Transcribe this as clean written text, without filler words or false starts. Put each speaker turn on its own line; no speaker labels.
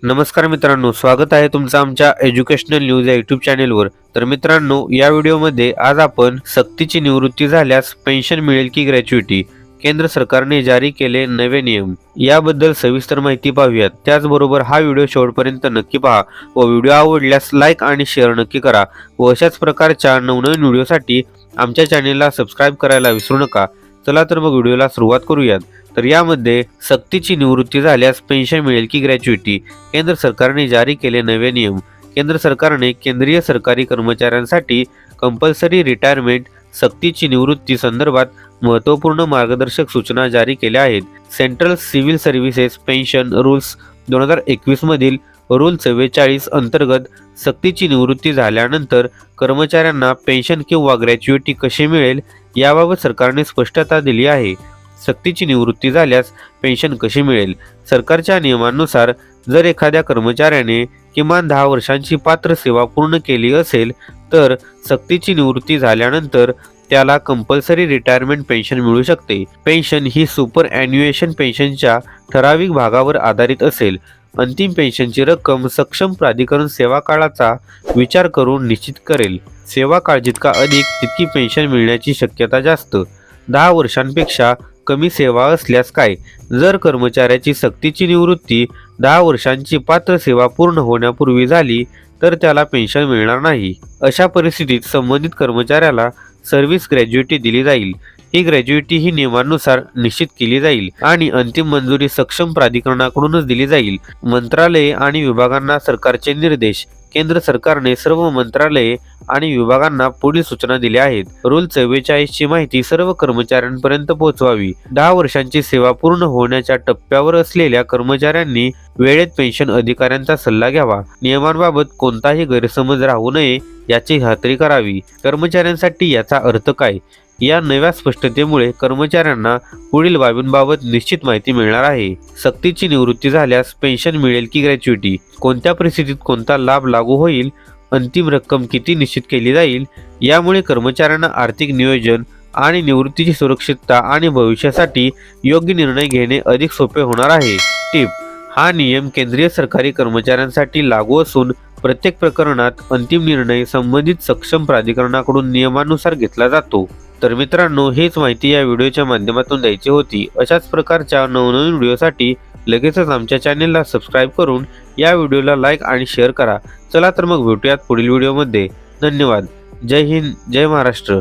नमस्कार मित्रांनो, स्वागत आहे तुमचं आमच्या एज्युकेशनल न्यूज या यूट्यूब चॅनेलवर। तर मित्रांनो, या व्हिडिओमध्ये आज आपण सक्तीची निवृत्ती झाल्यास पेन्शन मिळेल की ग्रॅच्युइटी, केंद्र सरकारने जारी केले नवे नियम याबद्दल सविस्तर माहिती पाहूयात। त्याचबरोबर हा व्हिडिओ शेवटपर्यंत नक्की पहा व व्हिडिओ आवडल्यास लाईक आणि शेअर नक्की करा व अशाच प्रकारच्या नवनवीन व्हिडिओसाठी आमच्या चॅनेलला सबस्क्राईब करायला विसरू नका। चला तर मग व्हिडिओला सुरुवात करूयात। तर यामध्ये सक्तीची निवृत्ती झाल्यास पेन्शन मिळेल की ग्रॅच्युइटी, केंद्र सरकारने जारी केले नवे नियम। केंद्र सरकारने केंद्रीय सरकारी कर्मचाऱ्यांसाठी कंपल्सरी रिटायरमेंट सक्तीची निवृत्ती संदर्भात महत्त्वपूर्ण मार्गदर्शक सूचना जारी केल्या आहेत। Central civil services pension rules 2021 मधील रूल 44 अंतर्गत सक्तीची निवृत्ती झाल्यानंतर कर्मचाऱ्यांना पेन्शन किंवा ग्रॅच्युइटी कशी मिळेल याबाबत सरकारने स्पष्टता दिली आहे। सक्तीची निवृत्ती झाल्यास पेन्शन कशी मिळेल? सरकारच्या नियमानुसार जर एखाद्या कर्मचाऱ्याने किमान 10 वर्षांची पात्र सेवा पूर्ण केली असेल तर सक्तीची निवृत्ती झाल्यानंतर त्याला कंपल्सरी रिटायरमेंट पेन्शन मिळू शकते। पेन्शन ही सुपर ॲन्युएशन पेन्शनच्या ठराविक भागावर आधारित असेल। अंतिम पेन्शनची रक्कम सक्षम प्राधिकरण सेवा काळाचा विचार करून निश्चित करेल। सेवा काळ जितका अधिक तितकी पेन्शन मिळण्याची शक्यता जास्त। 10 वर्षांपेक्षा कमी सेवा असल्यास काय? जर कर्मचाऱ्याची सक्तीची निवृत्ती 10 वर्षांची पात्र सेवा पूर्ण होण्यापूर्वी झाली तर त्याला पेन्शन मिळणार नाही। अशा परिस्थितीत संबंधित कर्मचाऱ्याला सर्व्हिस ग्रॅच्युइटी दिली जाईल। ही ग्रॅच्युइटी ही नियमानुसार निश्चित केली जाईल आणि अंतिम मंजुरी सक्षम प्राधिकरणाकडूनच दिली जाईल। मंत्रालये आणि विभागांना सरकारचे निर्देश। केंद्र सरकारने सर्व मंत्रालये आणि विभागांना पुढील सूचना दिल्या आहेत। रूल 44 ची माहिती सर्व कर्मचाऱ्यांपर्यंत पोहोचवावी। 10 वर्षांची सेवा पूर्ण होण्याच्या टप्प्यावर असलेल्या कर्मचाऱ्यांनी वेळेत पेन्शन अधिकाऱ्यांचा सल्ला घ्यावा। नियमांबाबत कोणताही गैरसमज राहू नये याची खात्री करावी। कर्मचाऱ्यांसाठी याचा अर्थ काय? या नव्या स्पष्टतेमुळे कर्मचाऱ्यांना पुढील बाबींबाबत निश्चित माहिती मिळणार आहे। सक्तीची निवृत्ती झाल्यास पेन्शन मिळेल की ग्रॅच्युइटी, कोणत्या परिस्थितीत कोणता लाभ लागू होईल, अंतिम रक्कम किती निश्चित केली जाईल, यामुळे कर्मचाऱ्यांना आर्थिक नियोजन आणि निवृत्तीची सुरक्षितता आणि भविष्यासाठी योग्य निर्णय घेणे अधिक सोपे होणार आहे। टिप: हा नियम केंद्रीय सरकारी कर्मचाऱ्यांसाठी लागू असून प्रत्येक प्रकरणात अंतिम निर्णय संबंधित सक्षम प्राधिकरणाकडून नियमानुसार घेतला जातो। तर मित्रांनो, हीच माहिती या व्हिडिओच्या माध्यमातून द्यायची होती। अशाच प्रकारच्या नवनवीन व्हिडिओसाठी लगेचच आमच्या चॅनेलला सबस्क्राईब करून या व्हिडिओला लाईक आणि शेअर करा। चला तर मग भेटूयात पुढील व्हिडिओमध्ये। धन्यवाद। जय हिंद, जय महाराष्ट्र।